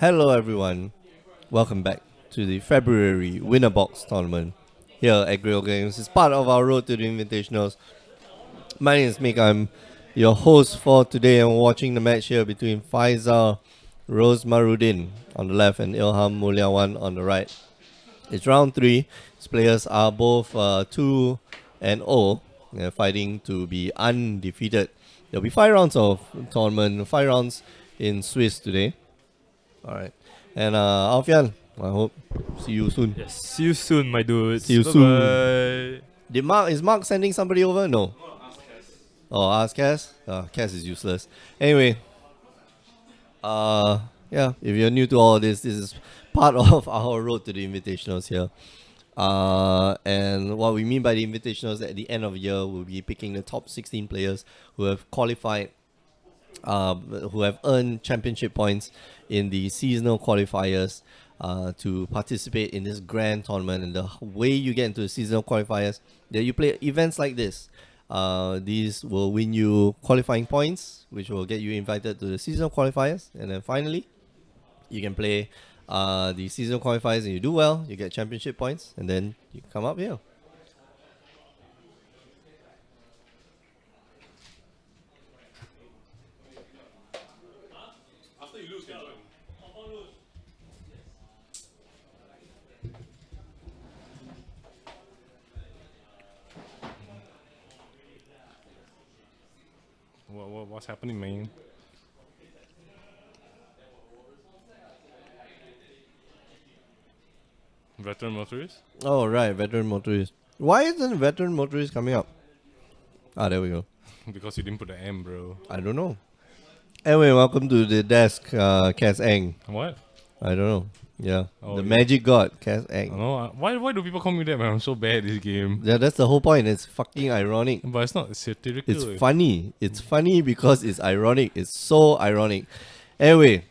Hello everyone, welcome back to the February Winner Box tournament here at Grill Games. It's part of our road to the Invitationals. My name is Mick, I'm your host for today and watching the match here between Faisal Rose Marudin on the left and Ilham Mulyawan on the right. It's round 3. These players are both 2 and 0. They're fighting to be undefeated. There'll be 5 rounds of tournament, 5 rounds in Swiss today. Alright. And Alfian, I hope see you soon. Yes, see you soon, my dudes. See you soon. Is Mark sending somebody over? No. Oh, ask Cass? Cass is useless. Anyway. Yeah, if you're new to all this is part of our road to the Invitationals here. And what we mean by the Invitationals at the end of the year, we'll be picking the top 16 players who have qualified, who have earned championship points in the seasonal qualifiers to participate in this grand tournament. And the way you get into the seasonal qualifiers, that you play events like this. These will win you qualifying points, which will get you invited to the seasonal qualifiers. And then finally, you can play the seasonal qualifiers and you do well, you get championship points, and then you come up here. What's happening, man? Veteran motorist? Oh, right, veteran motorist. Why isn't veteran motorist coming up? Ah, there we go. Because you didn't put the M, bro. I don't know. Anyway, welcome to the desk, Cass Eng. What? I don't know. Yeah, Oh, the yeah. magic god, Cass I Eng. don't know. Why do people call me that, man? I'm so bad at this game. Yeah, that's the whole point. It's fucking ironic. But it's not satirical. It's funny. It's funny because it's ironic. It's so ironic. Anyway,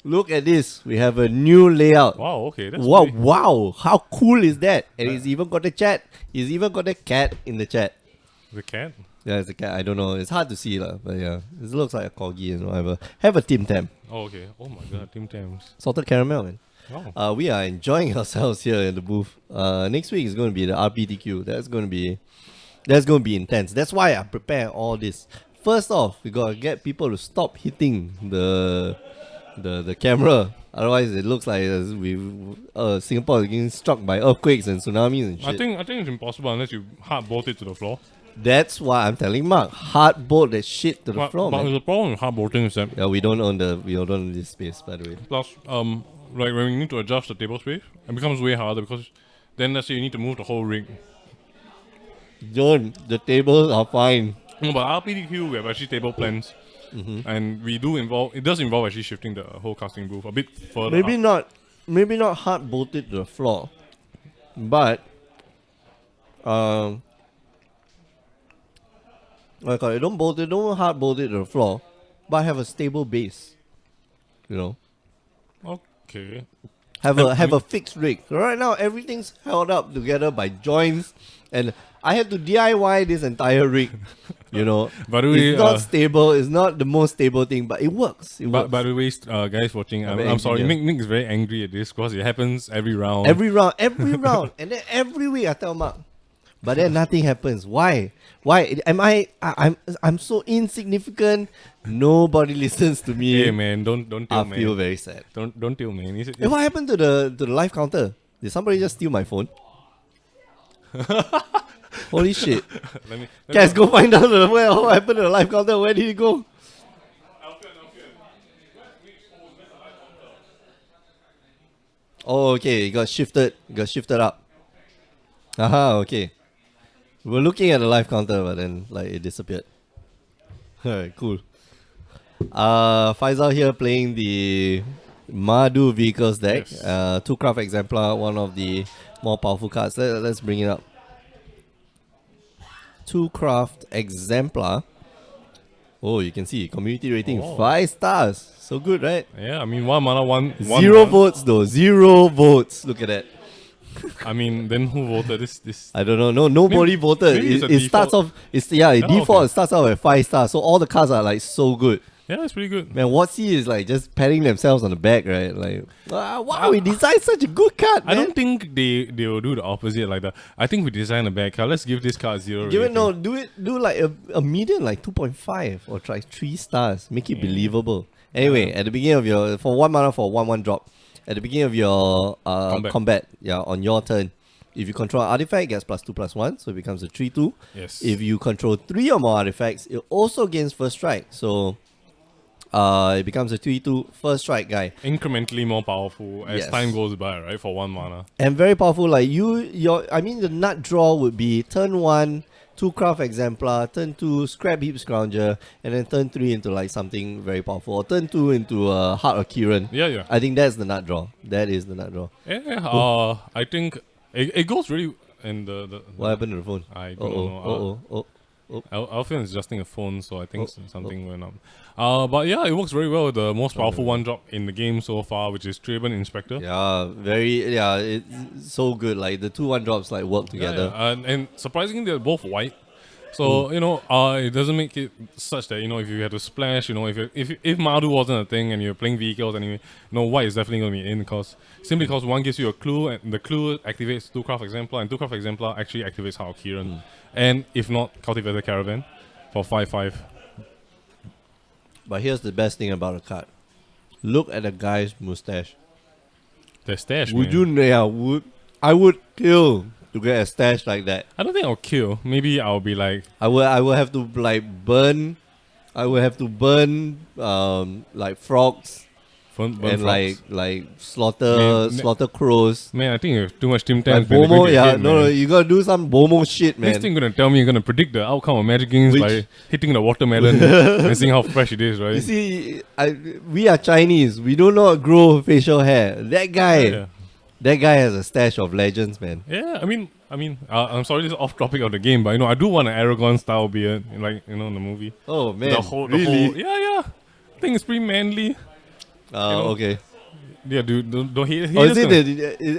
look at this. We have a new layout. Wow, okay. That's Wow, pretty- wow. How cool is that? And he's even got a chat. He's even got a cat in the chat. The cat? Yeah, it's a cat. I don't know. It's hard to see, but yeah. This looks like a corgi and whatever. Have a Tim Tam. Oh, okay. Oh my god, Tim Tams. Salted caramel, man. Wow. We are enjoying ourselves here in the booth. Next week is going to be the RPTQ. That's going to be intense. That's why I prepare all this. First off, we gotta get people to stop hitting the camera. Otherwise, it looks like Singapore is getting struck by earthquakes and tsunamis and shit. I think it's impossible unless you hard bolt it to the floor. That's why I'm telling Mark, hard bolt that shit to the floor, but man. the problem with hard bolting is that Yeah, we don't own this space, by the way. plus like when we need to adjust the table space, it becomes way harder because then let's say you need to move the whole rig. Don't. The tables are fine. No, but RPDQ we have actually table plans, and it does involve actually shifting the whole casting booth a bit further. Maybe not hard bolted to the floor, but don't hard bolt it to the floor, but have a stable base. You know, Okay. have a fixed rig. So right now everything's held up together by joints, and I had to DIY this entire rig. You know, By the way, it's not stable. It's not the most stable thing, but it works. It But works. by the way, guys watching, I'm an I'm sorry, engineer. Nick is very angry at this because it happens every round. Every round, and then every week I tell Mark, but then nothing happens. Why? I'm so insignificant. Nobody listens to me. Hey man, don't I tell feel man. very sad. Don't tell man. Hey, what happened to the live counter? Did somebody just steal my phone? Holy shit! Let me. Guys, go find out what happened to the live counter. Where did it go? Oh, okay. It got shifted. Up. Aha, okay. We were looking at the live counter, but then it disappeared. Alright, cool. Faisal here playing the Mardu vehicles deck. Yes. 2 craft exemplar, one of the more powerful cards. Let's bring it up. 2 craft exemplar. Oh, you can see community rating 5 stars. So good, right? Yeah, I mean one mana, one. 0 mana. votes though. 0 votes. Look at that. I mean, then who voted this? I don't know. No, nobody voted. maybe it's a It starts default. off. It okay. starts off at 5 stars. So all the cards are like so good. Yeah, it's pretty good. Man, Watsy is like just patting themselves on the back, right? Like, wow, we designed such a good card, man. I don't think they will do the opposite like that. I think we designed a bad card. Let's give this card 0. Give it no, do like a median, like 2.5 or try 3 stars. Make it believable. Anyway, at the beginning of your for 1 mana for 1/1 drop, at the beginning of your combat, on your turn, if you control an artifact, it gets +2/+1, so it becomes a 3/2. Yes. If you control 3 or more artifacts, it also gains first strike. So it becomes a 3/2 first strike guy. Incrementally more powerful as Yes. time goes by, right? For 1 mana. And very powerful, like the nut draw would be turn 1, 2 craft exemplar, turn 2 scrap heap scrounger, and then turn 3 into like something very powerful, or turn 2 into Heart of Kiran. Yeah. I think that's the nut draw. That is the nut draw. Yeah, I think it goes really in the What happened to the phone? I don't know. Alfian is adjusting a phone, so I think something went on. But yeah, it works very well with the most powerful 1-drop in the game so far, which is Traben Inspector. It's so good. Like the 2/1 drops like work together. And surprisingly, they're both white. So it doesn't make it such that if you had to splash, if Mardu wasn't a thing and you're playing vehicles anyway, white is definitely gonna be in simply because one gives you a clue and the clue activates 2 craft exemplar and 2 craft exemplar actually activates Heart of Kiran, and if not, Cultivator Caravan for 5/5. But here's the best thing about the card. Look at the guy's mustache. The stash. Would man. you? Yeah, I would kill to get a stash like that. I don't think I'll kill. Maybe I'll be like I will have to like burn. I will have to burn like frogs burn and frogs. like slaughter crows. Man, I think you have too much Tim Like Tams. Bomo, no, you gotta do some Bomo shit, man. Next thing you're gonna tell me you're gonna predict the outcome of Magic Games by hitting the watermelon and seeing how fresh it is, right? You see, we are Chinese. We don't know how to grow facial hair. That guy has a stash of legends, man. Yeah, I mean, I'm sorry, this is off topic of the game, but I do want an Aragon style beard, like in the movie. Oh man, The whole, really? yeah. I think it's pretty manly. Okay. Yeah, dude, don't hate.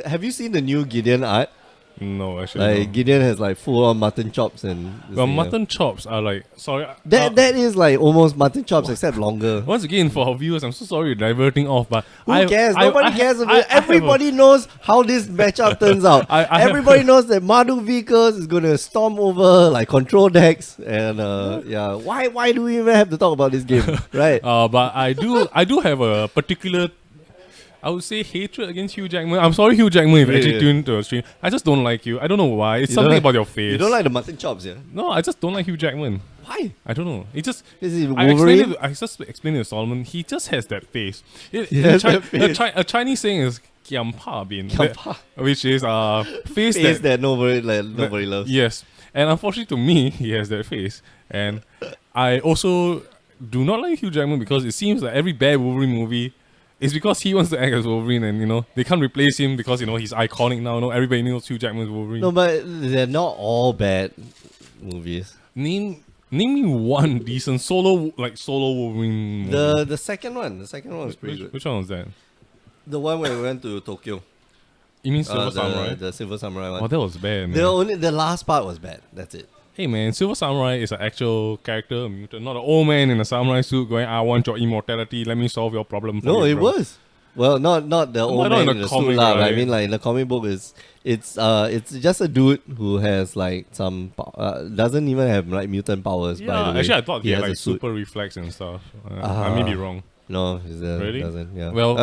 Have you seen the new Gideon art? No, actually. Like no. Gideon has like full on mutton chops and. Well, mutton chops are like sorry. That is like almost mutton chops except longer. Once again, for our viewers, I'm so sorry we're diverting off, but Who cares? Nobody cares about it. Everybody knows how this matchup turns out. Everybody knows that Mardu vehicles is gonna storm over like control decks and Why do we even have to talk about this game, right? But I do have a particular, I would say, hatred against Hugh Jackman. I'm sorry, Hugh Jackman, if you actually tuned to a stream. I just don't like you. I don't know why. It's something about your face. You don't like the mutton chops, yeah? No, I just don't like Hugh Jackman. Why? I don't know. It just. Is he I Wolverine? just explained it to Solomon. He just has that face. That face. A Chinese saying is "kiam pa bin," Kiam pa. which is face Face that. that nobody loves. Yes, and unfortunately to me, he has that face, and I also do not like Hugh Jackman because it seems that every bad Wolverine movie. It's because he wants to act as Wolverine, and they can't replace him because he's iconic now. No, everybody knows Hugh Jackman's Wolverine. No, but they're not all bad movies. Name me one decent solo Wolverine movie. The second one was pretty good. Which one was that? The one where we went to Tokyo. You mean Silver Samurai? The Silver Samurai one. Oh, that was bad, man. The last part was bad. That's it. Hey man, Silver Samurai is an actual character, a mutant, not an old man in a samurai suit going, "I want your immortality. Let me solve your problem." No, it was. Well, not the old man in the suit lah. right? I mean, like in the comic book, it's just a dude who has like some doesn't even have like mutant powers. Yeah, by the way. actually, I thought he had has like a suit. super reflex and stuff. I may be wrong. No, Really? doesn't. Yeah. Well,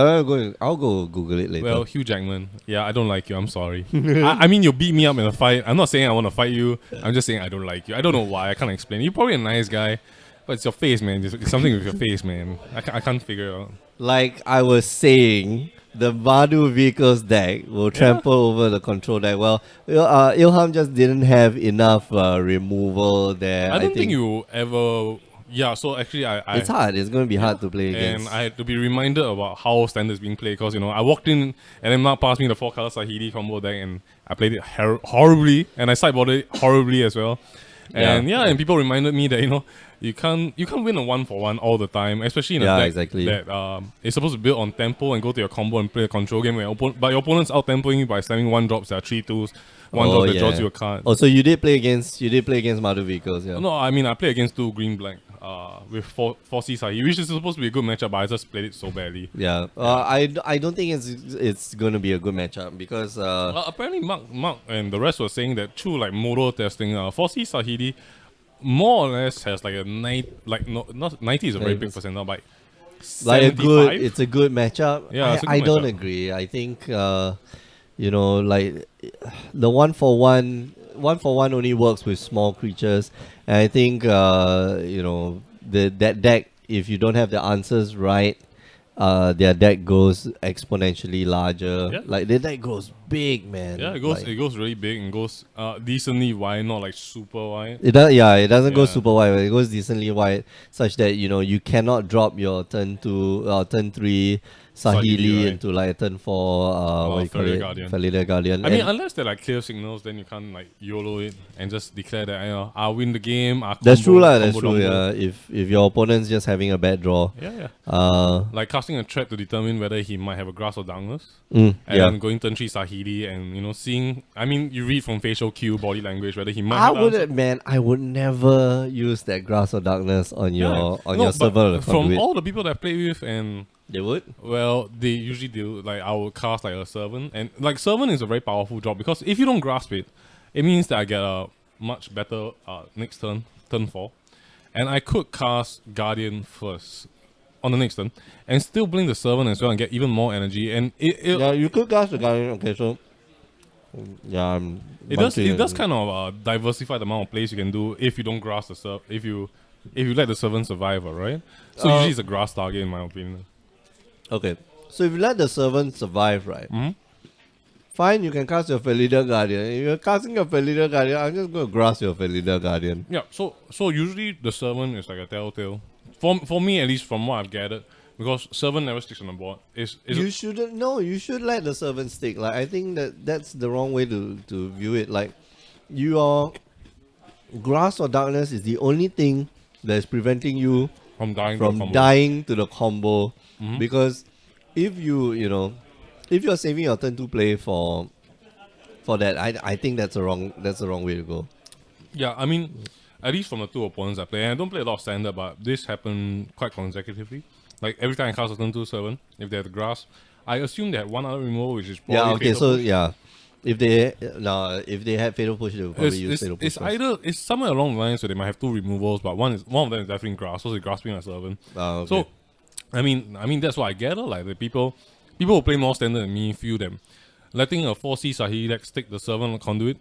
I'll go Google it later. Well, Hugh Jackman. Yeah, I don't like you. I'm sorry. I mean, you beat me up in a fight. I'm not saying I want to fight you. I'm just saying I don't like you. I don't know why. I can't explain. You're probably a nice guy, but it's your face, man. It's something with your face, man. I can't figure it out. Like I was saying, the Mardu vehicles deck will trample over the control deck. Well, Ilham just didn't have enough removal there. I don't think you ever. Yeah, so actually, it's hard. It's going to be hard to play against. And I had to be reminded about how standards being played because I walked in and then Mark passed me the 4-color Sahidi combo deck and I played it horribly and I sideboarded it horribly as well. And and people reminded me that you can't win a 1-for-1 all the time, especially in a deck exactly. that is supposed to build on tempo and go to your combo and play a control game but your opponent's out tempoing you by slamming 1-drops that are 3-2s. One drop that draws you a card. Oh, so you did play against Mardu vehicles, yeah? No, I mean I play against 2 green black. with 4C Sahi, which is supposed to be a good matchup, but I just played it so badly. Yeah, I don't think it's gonna be a good matchup because Apparently, Mark and the rest were saying that through like modal testing, 4C Sahidi more or less has like a 90, like no, not 90 is a very big percentile, but like 75? it's a good matchup. Yeah, it's a good I don't matchup. agree. I think like the one for one only works with small creatures, and I think that deck, if you don't have the answers right, their deck goes exponentially larger. Yeah. Like their deck goes big, man. Yeah, it goes Like, it goes really big and goes decently wide, not like super wide. it does, yeah. It doesn't go Yeah. super wide, but it goes decently wide, such that you cannot drop your turn 2 or turn 3 Sahili Sahili, right. into like turn 4 what you call Felidar it, Guardian. Felidar Guardian. I mean, And unless they're like clear signals, then you can't like YOLO it and just declare that I'll win the game. that's true lah. That's combo true. dombo. Yeah, if your opponent's just having a bad draw, Yeah. like Like casting a threat to determine whether he might have a Grasp of Darkness, yeah. and then going turn 3 Sahili, and seeing. I mean, you read from facial cue, body language, whether he might. I have the answer. would, man. I would never use that Grass of Darkness on your No, your server. but from all the people that I played with, and they would. well, they usually do. Like I will cast like a servant, and like servant is a very powerful drop because if you don't grasp it, it means that I get a much better next turn 4, and I could cast Guardian first on the next turn, and still blink the servant as well and get even more energy. And Yeah, you could cast the Guardian. Okay, so yeah, it does kind of diversify the amount of plays you can do if you don't grasp the serv. If you let the servant survive, right? So usually it's a grass target in my opinion. Okay, so if you let the servant survive, right? Hmm. Fine, you can cast your Felidar Guardian. If you're casting your Felidar Guardian, I'm just going to grass your Felidar Guardian. Yeah, so usually the servant is like a telltale. For me at least, from what I've gathered, because servant never sticks on the board. You shouldn't. No, you should let the servant stick. Like I think that's the wrong way to view it. Like your Grass or Darkness is the only thing that is preventing you from dying to the combo. Mhm. Because if if you're saving your turn to play for that, I think that's the wrong way to go. Yeah, I mean, at least from the two opponents I play, and I don't play a lot of standard, but this happened quite consecutively. Like every time I cast a turn 2 servant, if they had the grass, I assume they had one other removal, which is probably Yeah. Okay. Fatal So Push. yeah, if they had Fatal Push, they would probably use Fatal Push. It's first. it's somewhere along the lines where they might have two removals, but one of them is definitely grass, so they're grasping a servant. Okay. So, I mean that's what I gather. Like the people who play more standard than me feel them letting a 4C Sahi deck stick the servant conduit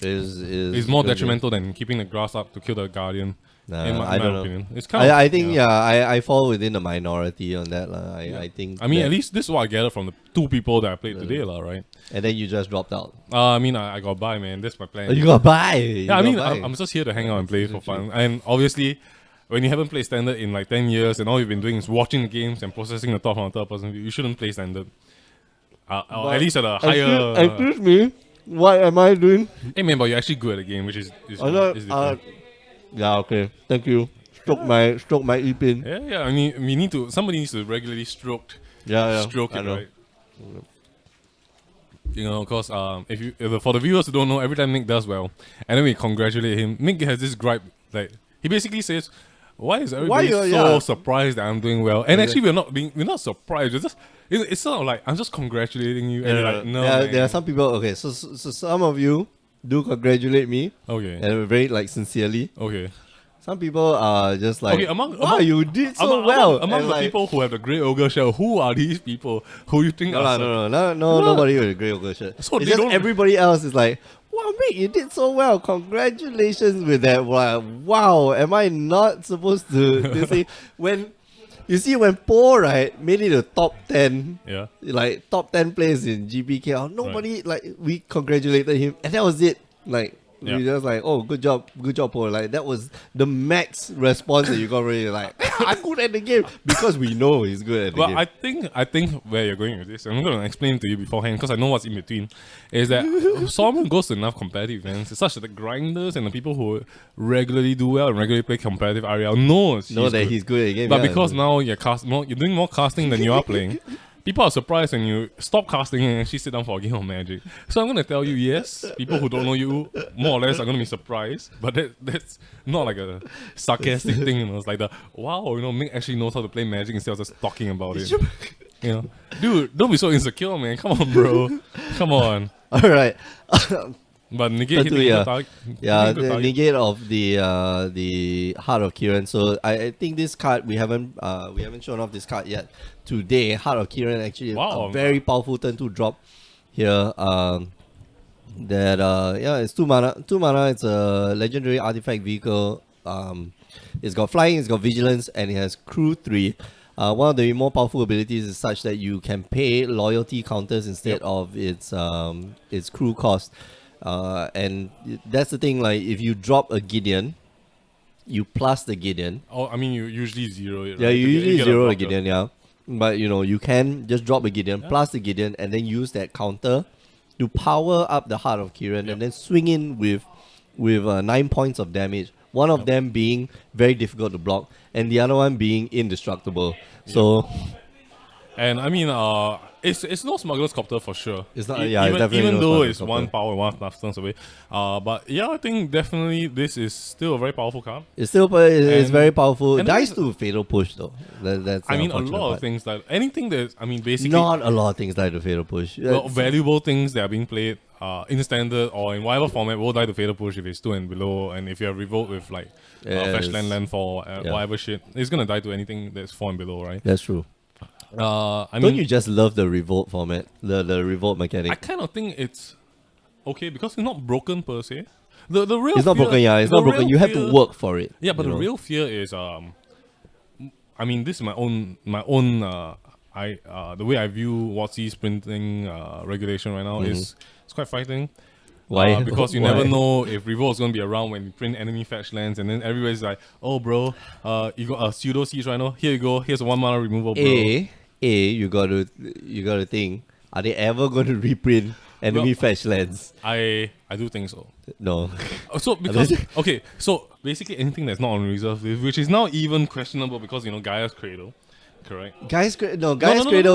is more detrimental than keeping the grass up to kill the guardian. In my don't know. opinion, it's kind of. I think I fall within the minority on that. I think. I mean, that- at least this is what I gather from the two people that I played today, right? And then you just dropped out. I mean, I got by, man. That's my plan. You got buy. Yeah, I mean, I'm just here to hang out and play for fun. And obviously, when you haven't played standard in like 10 years and all you've been doing is watching the games and processing the top from a third person view, you shouldn't play standard. Or at least at a higher. Excuse me. What am I doing? Hey man, but you're actually good at the game, which is different. Yeah. Okay. Thank you. Stroke my E pin. Yeah. I mean, somebody needs to regularly stroke I it, know. right? Because for the viewers who don't know, every time Nick does well, and then we congratulate him, Nick has this gripe, like he basically says, "Why is everybody so surprised that I'm doing well?" And actually, we're not surprised. It's sort of like I'm just congratulating you, and you're like, no, there are some people. Okay, so some of you do congratulate me, okay, and very like sincerely. okay. Some people are just like, Okay, wow, you did so well. Among And the like, people who have the grey ogre shell, who are these people who you think are no, nobody with a grey ogre shirt. So It's they just don't- everybody else is like, wow, mate, you did so well. Congratulations with that. Wow, am I not supposed to say when Poe, right, made it a top 10, Yeah. like top 10 players in GPKL, nobody we congratulated him, and that was it. Like Yeah. we just like, oh, good job, Poe. Like that was the max response that you got. Really like, I'm good at the game because we know he's good at the But game. I think where you're going with this, I'm going to explain to you beforehand because I know what's in between, is that Solomon goes to enough competitive events. It's such that the grinders and the people who regularly do well and regularly play competitive RL know Know that he's good at the game. But yeah. because now you're doing more casting than you are playing, people are surprised when you stop casting and actually sit down for a game of Magic. So I'm gonna tell you, yes, people who don't know you more or less are gonna be surprised, but that's not like a sarcastic thing. It's like the wow, Mick actually knows how to play Magic instead of just talking about it. Dude, don't be so insecure, man. Come on, bro. Come on. All right. But negate hitting good target. The negate of the Heart of Kiran. So I think this card we haven't shown off this card yet today. Heart of Kiran actually a very powerful turn to drop here. It's 2 mana. 2 mana. It's a legendary artifact vehicle. It's got flying, it's got vigilance, and it has crew 3. One of the more powerful abilities is such that you can pay loyalty counters instead of its crew cost. And that's the thing, like if you drop a Gideon, you plus the Gideon. Oh, I mean you usually zero it, right? Yeah, you usually zero the Gideon, yeah. But you can just drop a Gideon, plus the Gideon, and then use that counter to power up the Heart of Kiran and then swing in with 9 points of damage. One of them being very difficult to block, and the other one being indestructible. So, and I mean, it's no Smuggler's Copter for sure. It's not. Even though it's 1 power, 1.5 turns away. But yeah, I think definitely this is still a very powerful card. It's very powerful. It dies to Fatal Push though. That's a lot of things like anything that basically not a lot of things die to Fatal Push. Well, valuable things that are being played. In standard or in whatever format will die to Fatal Push if it's 2 and below, and if you have Revolt with like Fetch Land, Landfall, whatever shit, it's gonna die to anything that's 4 and below, right? That's true. Don't you just love the Revolt format, the Revolt mechanic? I kind of think it's okay because it's not broken per se. The real it's not fear, broken, yeah. It's not broken. You have to work for it. Yeah, but the real fear is this is my own the way I view WotC's printing regulation right now is it's quite frightening. Why? Because you never know if Revolt is going to be around when you print enemy fetch lands, and then everybody's like, oh bro, you got a pseudo siege right now, here you go, here's a 1 mana removal, bro. You gotta think, are they ever going to reprint enemy fetch lands? I do think so. No. So because so basically anything that's not on reserve list, which is now even questionable because Gaia's Cradle. Correct. Gaia's Cradle,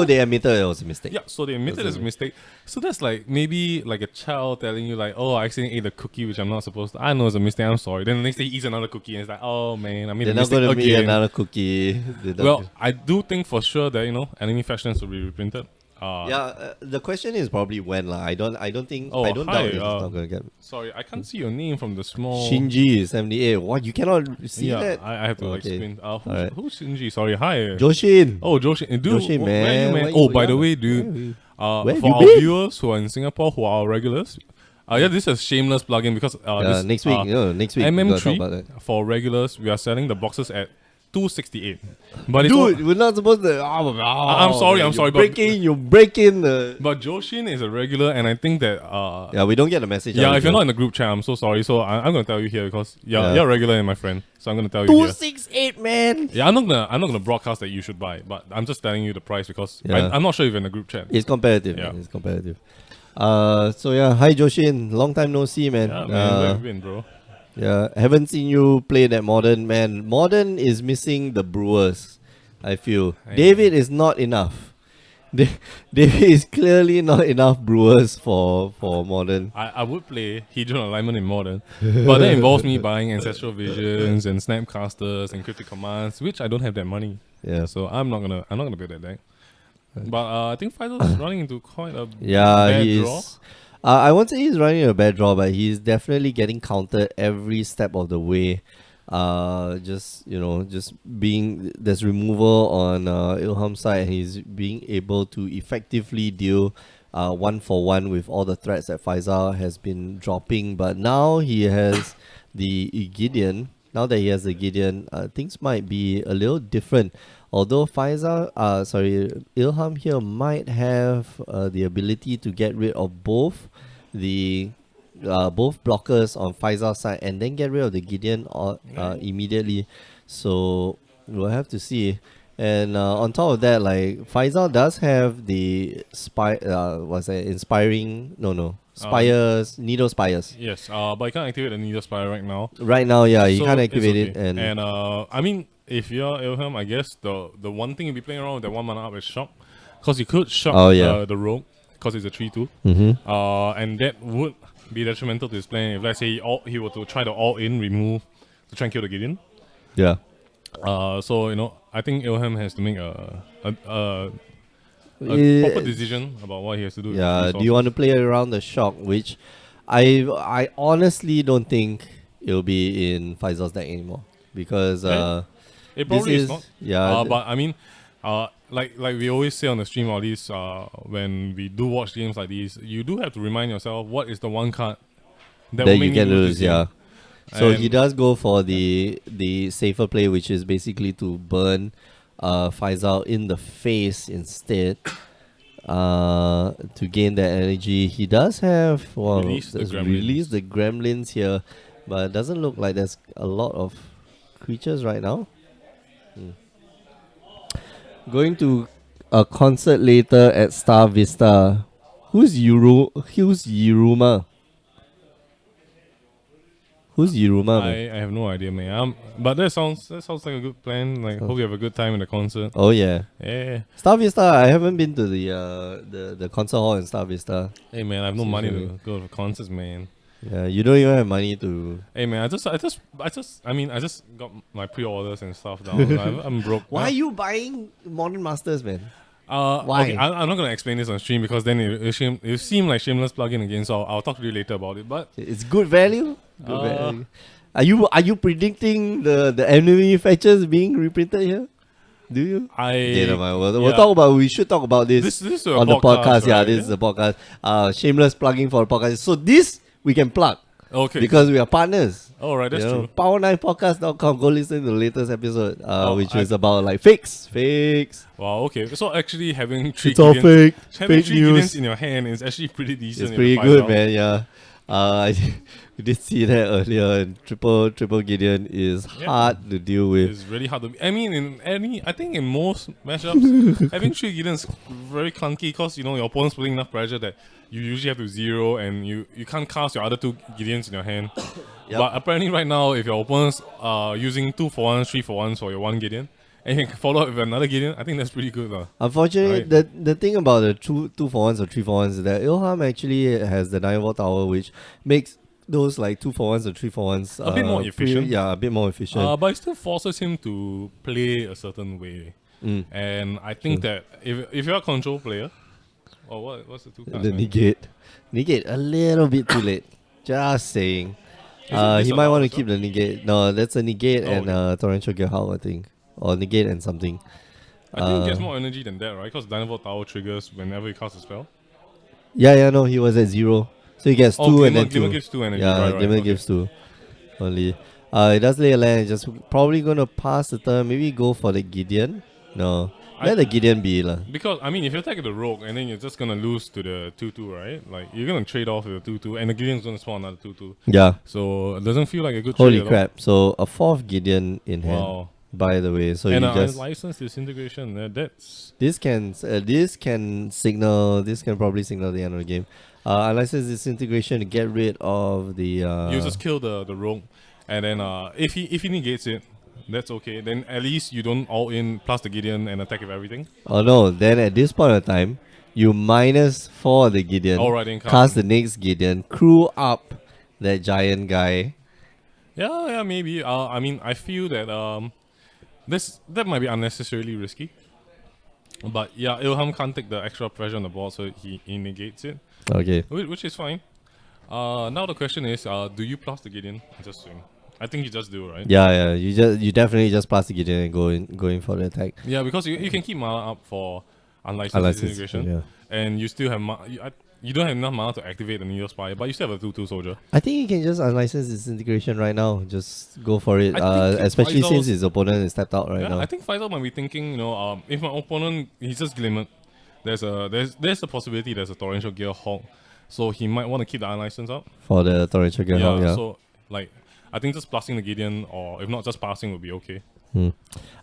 they admitted it was a mistake. Yeah, so they admitted it's a mistake. So that's like maybe like a child telling you like, oh, I accidentally ate a cookie which I'm not supposed to. I know it's a mistake, I'm sorry. Then the next day he eats another cookie and it's like, oh man, I made a mistake again. They're not going to eat another cookie. Well, I do think for sure that enemy fashions will be reprinted. The question is probably when I don't think doubt it's not gonna get. Sorry, I can't see your name from the small. Shinji 78. What, you cannot see that? I have to explain. Who's Shinji? Sorry, hi. Joshin. Oh, Joshin. Dude, Joshin, man. Where you, man? By the way, dude. For our viewers who are in Singapore who are our regulars. This is a shameless plugin because next week MM3 for regulars we are selling the boxes at $268. But dude, we're not supposed to. I'm sorry. You're breaking the. But Joshin is a regular, and I think that. We don't get the message. Yeah, if you're not in the group chat, I'm so sorry. So I'm gonna tell you here because you're a regular and my friend. So I'm gonna tell you. 268, man. Yeah, I'm not gonna broadcast that you should buy, but I'm just telling you the price because I'm not sure if you're in the group chat. It's competitive. Yeah, it's competitive. Hi Joshin, long time no see, man. Yeah, man, where have you been, bro? Yeah, haven't seen you play that Modern, man. Modern is missing the Brewers, I feel. David is not enough. David is clearly not enough Brewers for Modern. I would play Hedron Alignment in Modern, but that involves me buying Ancestral Visions and Snapcasters and Cryptic Commands, which I don't have that money. Yeah. So I'm not gonna build that deck. But I think Faisal's running into quite a bad draw. I won't say he's running a bad draw, but he's definitely getting countered every step of the way. Just being there's removal on Ilham's side, and he's being able to effectively deal 1-for-1 with all the threats that Faisal has been dropping. But now he has the Gideon. Now that he has the Gideon, things might be a little different. Although Ilham here might have the ability to get rid of both the both blockers on Faisal's side and then get rid of the Gideon immediately. So we'll have to see. And on top of that, like Faisal does have the Needle Spires. Yes, but I can't activate the Needle Spire right now. Right now, yeah, you can't activate it. And I mean, if you're Ilham, I guess the one thing you'll be playing around with that 1 mana up is Shock. because he could shock Oh, yeah. the rogue because it's a 3-2. Mm-hmm. And that would be detrimental to his plan if, let's say, he were to try to all-in remove to try and kill the Gideon. Yeah. So, I think Ilham has to make a Eh, proper decision about what he has to do. with his Yeah. Do resources. you want to play around the shock, which I honestly don't think it'll be in Faisal's deck anymore because It this probably is is not. yeah. But I mean, like we always say on the stream, all these when we do watch games like these, you do have to remind yourself what is the one card that will that make you can me lose. this game. Yeah. So he And- does go for the safer play, which is basically to burn Faisal in the face instead. To gain that energy, he does have Release the release the gremlins here, but it doesn't look like there's a lot of creatures right now. Going to a concert later at Star Vista. Who's Yiruma? Who's Yiruma, man? I have no idea, man. But that sounds like a good plan. Like, hope you have a good time in the concert. Oh yeah. Yeah. Star Vista, I haven't been to the concert hall in Star Vista. Hey man, I have no money Seriously. to go to concerts, man. Yeah, you don't even have money to. Hey man, I just got my pre-orders and stuff down. I'm broke. Why are you buying Modern Masters, man? Why? Okay, I'm not gonna explain this on stream because then it seem like shameless plug-in again. So I'll talk to you later about it. But It's good value. Good value. Are you predicting the enemy fetches being reprinted here? Do you? Never mind. We'll talk about. We should talk about this This is a on the podcast. Yeah, right? this is a podcast. Shameless plugging for the podcast. So this we can plug Okay. because we are partners. All right, that's true. Power9podcast.com. Go listen to the latest episode, which I- is about like fakes. Wow. Okay. So actually having three It's all Gideons- fake. having Fake three news. Gideons in your hand is actually pretty decent. It's if pretty you find good, out. man. Yeah. We did see that earlier. And triple Gideon is Yeah. hard to deal with. It's really hard to. I mean, I think in most matchups, having three Gideons very clunky because your opponent's putting enough pressure that you usually have to zero and you can't cast your other two Gideons in your hand. Yep. But apparently, right now, if your opponent's using 2-for-1s, 3-for-1s for your one Gideon, and you can follow up with another Gideon, I think that's pretty good. Unfortunately, Right. the thing about the 2-for-1s or 3-for-1s is that Ilham actually has the 9-volt tower, which makes those like 2-for-1s or 3-for-1s A bit more efficient. a bit more efficient. But it still forces him to play a certain way. Mm. And I think that if you're a control player, what's the two cards? The man? negate a little bit too late. Just saying. Is it He might want to disallowed keep the negate. No, that's a negate Oh, and torrential gear Hulk, I think, or negate and something. I think it gets more energy than that, right? Because Dynavolt Tower triggers whenever you cast a spell. Yeah, no, he was at 0, so he gets 2 and then 2. Glimmer gives 2 energy. Yeah, right, Glimmer okay. gives 2 only. It does lay a land. Just probably gonna pass the turn. Maybe go for the Gideon. No, let the Gideon be lah. Because, I mean, if you attack the rogue and then you're just going to lose to the 2-2, right? Like, you're going to trade off with the 2-2 and the Gideon's going to spawn another 2-2. Yeah. So, it doesn't feel like a good Holy trade at crap! So a 4th Gideon in all. hand. Wow. By the way, so And you just unlicensed disintegration, that's... this can signal. This can probably signal the end of the game. Unlicensed disintegration to get rid of the. You just kill the rogue. And then if he negates it, that's okay. Then at least you don't all in plus the Gideon and attack with everything. Oh no! Then at this point of time, you -4 the Gideon. Alright, then Cast the next Gideon. Crew up that giant guy. Yeah, maybe. I mean, I feel that that might be unnecessarily risky. But yeah, Ilham can't take the extra pressure on the board, so he negates it, Okay. which is fine. Now the question is, do you plus the Gideon? Just swing. I think you just do, right? Yeah. You definitely just pass the Gideon and go in for the attack. Yeah, because you can keep mana up for unlicensed Unlicensed, disintegration, yeah. and you still have you don't have enough mana to activate the Needle Spire, but you still have a 2/2 soldier. I think you can just unlicense disintegration right now. Just go for it. I think Especially Faisal's- since his opponent is stepped out right Yeah, now. I think Faisal might be thinking, if my opponent he's just glimmered, there's a possibility there's a torrential gear Hulk, so he might want to keep the unlicensed up. For the torrential gear Hulk, yeah. So like, I think just passing the Gideon, or if not just passing, would be okay.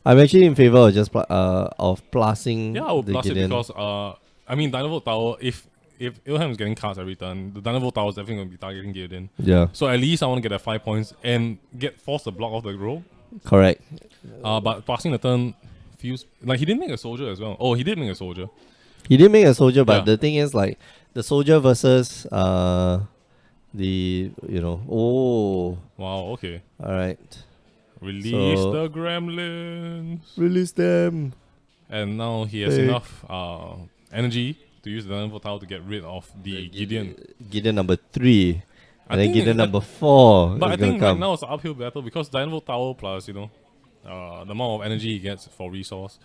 I'm actually in favor of just of plusing Yeah, I would the plus it Gideon. because I mean Dynavolt Tower, if Ilham is getting cast every turn, the Dynavolt Tower is definitely going to be targeting Gideon. Yeah, So at least I want to get that 5 points and force the block off the rogue. correct. But passing the turn feels like he didn't make a soldier as well. Oh, he did make a soldier. He didn't make a soldier, but Yeah. the thing is, like, the soldier versus oh, Wow. Okay. all right, Release So- the gremlins. release them. And now he has Fake. enough energy to use the Dynamo Tower to get rid of the Gideon. Gideon number 3, I and then think Gideon that- number 4 But is I gonna think right come. now it's an uphill battle because Dynamo Tower plus, the amount of energy he gets for resource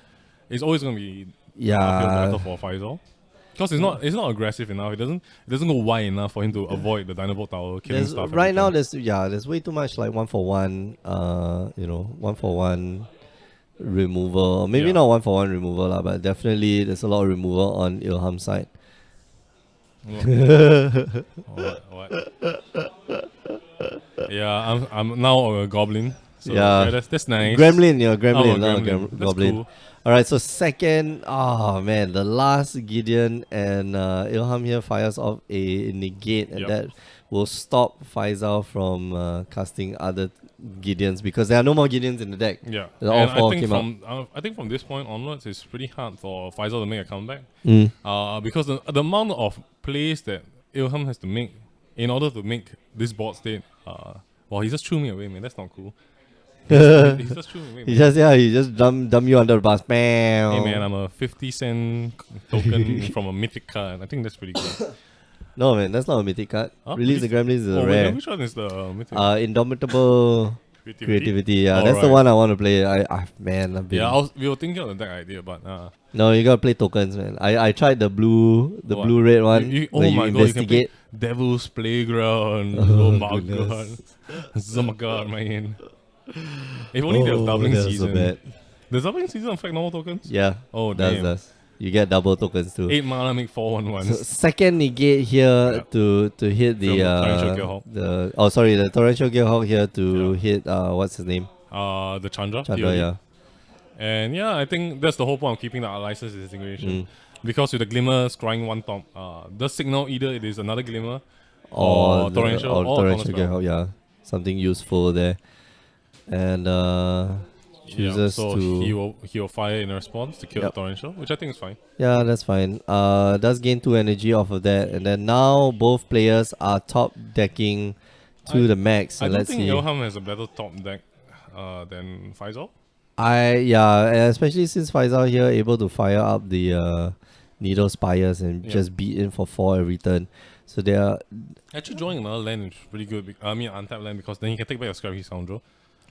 is always going to be an uphill battle for Faisal. Because it's not aggressive enough. It doesn't go wide enough for him to avoid the Dynamo Tower killing There's, stuff. right every now, turn. there's way too much like 1-for-1, 1-for-1 removal. Maybe Yeah. not 1-for-1 removal lah, but definitely there's a lot of removal on Ilham's side. What? Yeah, I'm now a goblin. So Yeah. that's nice. Gremlin, Oh, Gremlin, a not a gremlin. That's goblin. cool. All right, so second, oh man, the last Gideon and Ilham here fires off a negate, and Yep. that will stop Faisal from casting other Gideons because there are no more Gideons in the deck. Yeah, All and four I think came out. I think from this point onwards, it's pretty hard for Faisal to make a comeback. Mm. Because the amount of plays that Ilham has to make in order to make this board state, well, he just threw me away, man. That's not cool. He just threw me away. He Man. just dump you under the bus. Bam. Hey man, I'm a 50-cent token from a mythic card. I think that's pretty good. No man, that's not a mythic card. Huh? Release the Gremlins is a Oh, rare. which one is the mythic? Indomitable creativity. Yeah, that's the Alright. one I want to play. I've been. Yeah, we were thinking of the deck idea, but No, you gotta play tokens, man. I tried the What? blue red one. oh where you my god, you can investigate. play Devil's Playground. Oh, Oh, my god. goodness. Oh my god, man. If only there was doubling that was season. so bad. Does doubling season affect normal tokens? Yeah. Oh, does damn. does. You get double tokens too. 8 mana make 4/1/1. So second negate here to hit the From the Torrential Gearhawk. the torrential gearhawk here to hit what's his name? The Chandra. Chandra, POD. yeah. And yeah, I think that's the whole point of keeping the license distinguishing. Mm. Because with the Glimmer scrying one top, does signal either it is another Glimmer Or or Torrential or torrential Counterspell. gearhawk, yeah. Something useful there. And chooses so to he will fire in response to kill Yep. the Torrential, which I think is fine. yeah, that's fine. Does gain 2 energy off of that, and then now both players are top decking to the max. I And don't let's think see. Ilham has a better top deck than Faisal. And especially since Faisal here able to fire up the Needle Spires and Yeah. just beat in for 4 every turn. So they are Actually, drawing another land is pretty good. Untapped land because then he can take back a Scrappy Scoundrel.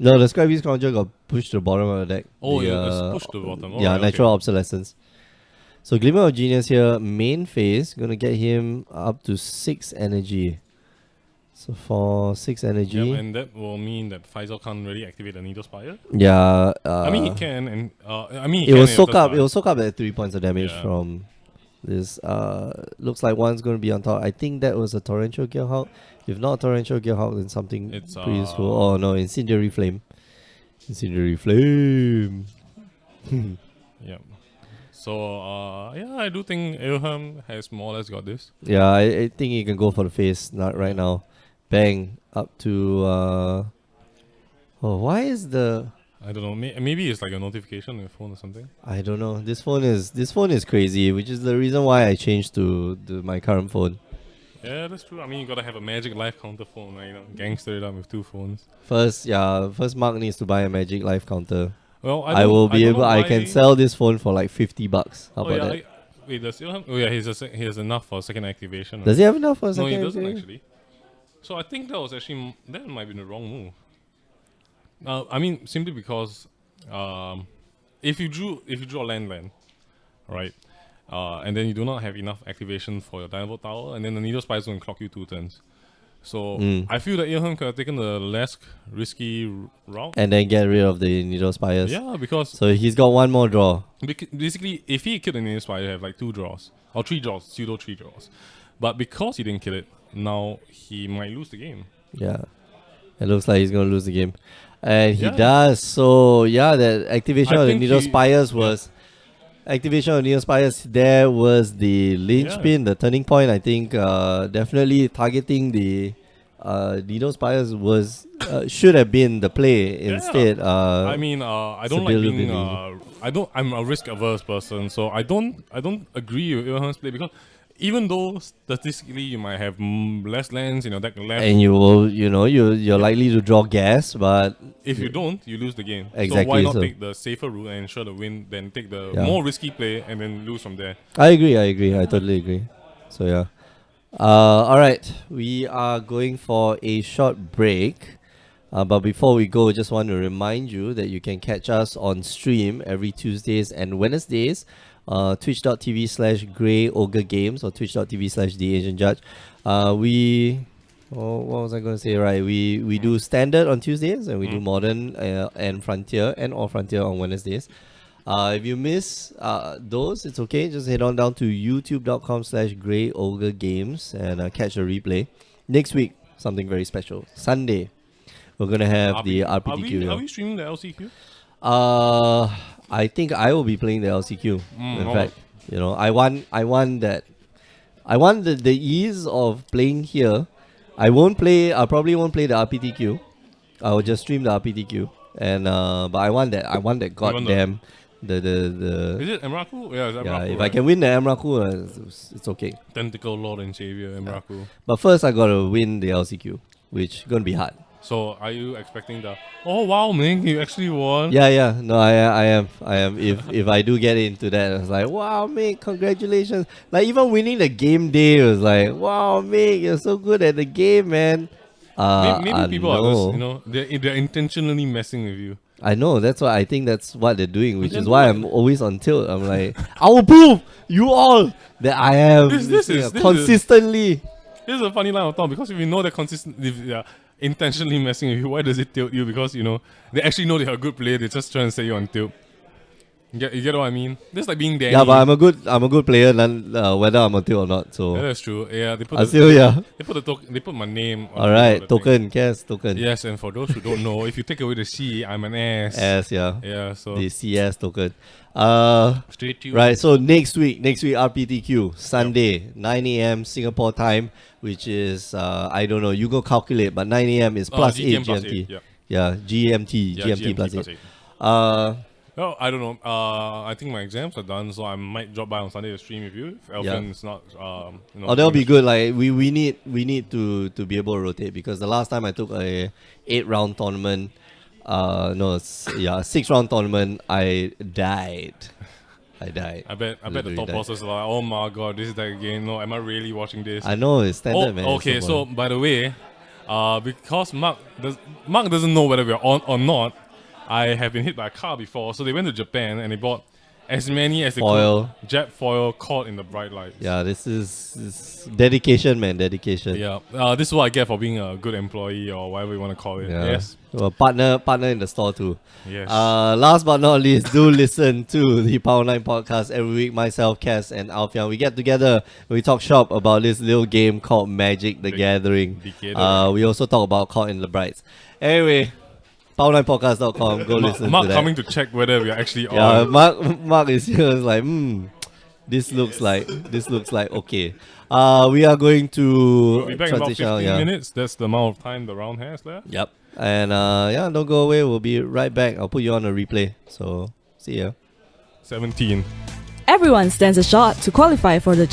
no, the Skybeast Conjure got pushed to the bottom of the deck. Oh, The, yeah, it's pushed to the bottom. yeah, Alright, natural okay. obsolescence. So Glimmer of Genius here, main phase, gonna get him up to 6 energy. So for 6 energy, Yep, and that will mean that Faisal can't really activate the Needle Spire. yeah. I mean, he can, and he It can will if soak that's up. It will soak up that 3 points of damage Yeah. from this. Looks like one's going to be on top. I think that was a torrential gearhawk. If not torrential gearhawk, then something It's, pretty useful. Oh no, incendiary flame. Incendiary flame. Yeah. So, yeah, I do think Ilham has more or less got this. Yeah, I think he can go for the face. Not right now. Bang up to. Oh, why is the? I don't know. Maybe it's like a notification on your phone or something. I don't know. This phone is crazy, which is the reason why I changed to my current phone. Yeah, that's true. I mean, you gotta have a Magic Life counter phone, right? Gangster it up with 2 phones. First Mark needs to buy a Magic Life counter. Well, I will be don't able. know I why- can sell this phone for like $50. How Oh about yeah, that? wait, does Ilham? Oh yeah, he has enough for second activation. Does he have enough for a No, second? he doesn't activation? actually. So I think that was actually that might be the wrong move. I mean, simply because if you drew a land, right, and then you do not have enough activation for your Dynamo Tower, and then the Needle Spire is going to clock you 2 turns. So I feel that Ilham could have taken the less risky route. And then get rid of the Needle Spires. Yeah, because So he's got one more draw. basically, if he killed the Needle Spire, you have like 2 draws or 3 draws, pseudo 3 draws. But because he didn't kill it, now he might lose the game. Yeah. It looks like he's gonna lose the game. And he Yeah. does. So yeah, that activation I of the think Needle he- Spires was activation of Needle Spires, there was the linchpin, the turning point. I think definitely targeting the Needle Spires was should have been the play instead. I mean, I don't like being Stability. I'm a risk averse person, so I don't agree with Ilhan's play because even though statistically you might have less lands in your deck left, And you will, you're likely to draw gas, but if you don't, you lose the game. Exactly, So why not so- take the safer route and ensure the win, then take the Yeah. more risky play and then lose from there? I agree. I totally agree. So yeah. All right, we are going for a short break. But before we go, just want to remind you that you can catch us on stream every Tuesdays and Wednesdays. Twitch.tv/Grey Ogre Games or Twitch.tv/The Asian Judge. What was I going to say? Right, we do standard on Tuesdays and we do modern and frontier and all frontier on Wednesdays. If you miss those, it's okay. Just head on down to youtube.com/Grey Ogre Games and catch a replay. Next week, something very special. Sunday, we're gonna have the RPTQ. Are we streaming the LCQ? I think I will be playing the LCQ. In alright. fact, I want that. I want the ease of playing here. I probably won't play the RPTQ. I will just stream the RPTQ. And but I want that. Goddamn. The Is it Emrakul? Yeah, it's Emrakul. yeah. If I right? can win the Emrakul, it's okay. Tentacle Lord and Savior Emrakul. But first, I gotta win the LCQ, which gonna be hard. So are you expecting the? Oh wow, Ming, you actually won. Yeah. No, I am. If I do get into that, it's like, wow, mate, congratulations. Like even winning the game day was like, wow, mate, you're so good at the game, man. Maybe people are just, they're intentionally messing with you. I know, that's why I think that's what they're doing, which is why I'm always on tilt. I'm like, I will prove you all that I am This is consistently. This is a funny line of thought because if you know they're if they're intentionally messing with you, why does it tilt you? Because they actually know they're a good player. They're just trying to set you on tilt. You get what I mean? This is like being Danny. Yeah, but I'm a good player, whether I'm on tilt or not. So Yeah, that's true. Yeah, they put they put my name. On All right, the token, Cass, token. thing. Yes, and for those who don't know, if you take away the C, I'm an S. S, yeah. Yeah, so The CS token. straight to Right, so next week RPTQ, Sunday, 9 a.m. Singapore time, which is, I don't know, you go calculate, but 9 a.m. is plus 8 GM plus GMT. 8, yeah. Yeah, GMT plus 8. Oh, I don't know. I think my exams are done, so I might drop by on Sunday to stream with you. If Elfin's not, Oh, that'll be good. Like we need to be able to rotate, because the last time I took a 8-round tournament, 6-round tournament, I died. I bet the Literally top died. bosses are like, oh my god, this is that again. No, am I really watching this? I know it's standard, man. It's Okay, so boring. by the way, because Mark doesn't know whether we're on or not, I have been hit by a car before, so they went to Japan and they bought as many as they Foil. could. Jet foil caught in the bright lights. Yeah, this is dedication, man. Dedication. Yeah. This is what I get for being a good employee or whatever you want to call it. Yeah. Yes. Well, partner in the store too. Yes. Last but not least, do listen to the Power 9 podcast every week. Myself, Cass, and Alfian. We get together and we talk shop about this little game called Magic the Gathering. We also talk about Caught in the Brights. Anyway, power9podcast.com. Go listen Mark to that. coming to check whether we are actually Yeah, on. Mark is here. Is like, this looks like okay. We are going to We'll be back in about transition. 15 minutes. That's the amount of time the round has left. Yep. And don't go away. We'll be right back. I'll put you on a replay. So see ya. 17. Everyone stands a shot to qualify for the